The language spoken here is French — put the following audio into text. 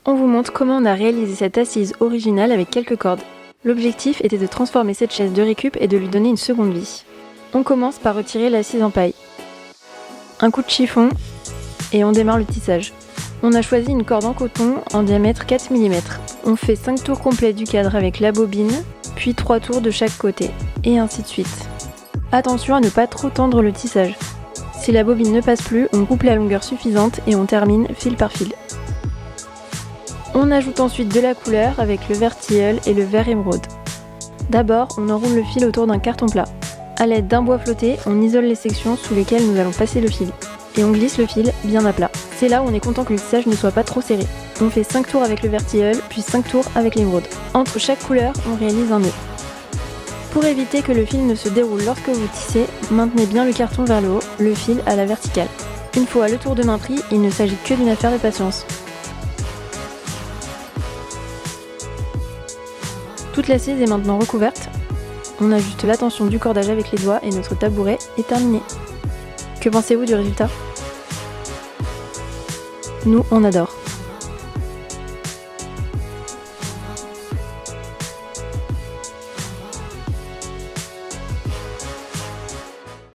On vous montre comment on a réalisé cette assise originale avec quelques cordes. L'objectif était de transformer cette chaise de récup et de lui donner une seconde vie. On commence par retirer l'assise en paille. Un coup de chiffon et on démarre le tissage. On a choisi une corde en coton en diamètre 4 mm. On fait 5 tours complets du cadre avec la bobine, puis 3 tours de chaque côté, et ainsi de suite. Attention à ne pas trop tendre le tissage. Si la bobine ne passe plus, on coupe la longueur suffisante et on termine fil par fil. On ajoute ensuite de la couleur avec le vert tilleul et le vert émeraude. D'abord, on enroule le fil autour d'un carton plat. A l'aide d'un bois flotté, on isole les sections sous lesquelles nous allons passer le fil. Et on glisse le fil bien à plat. C'est là où on est content que le tissage ne soit pas trop serré. On fait 5 tours avec le vert tilleul, puis 5 tours avec l'émeraude. Entre chaque couleur, on réalise un nœud. Pour éviter que le fil ne se déroule lorsque vous tissez, maintenez bien le carton vers le haut, le fil à la verticale. Une fois le tour de main pris, il ne s'agit que d'une affaire de patience. Toute l'assise est maintenant recouverte. On ajuste la tension du cordage avec les doigts et notre tabouret est terminé. Que pensez-vous du résultat ? Nous, on adore.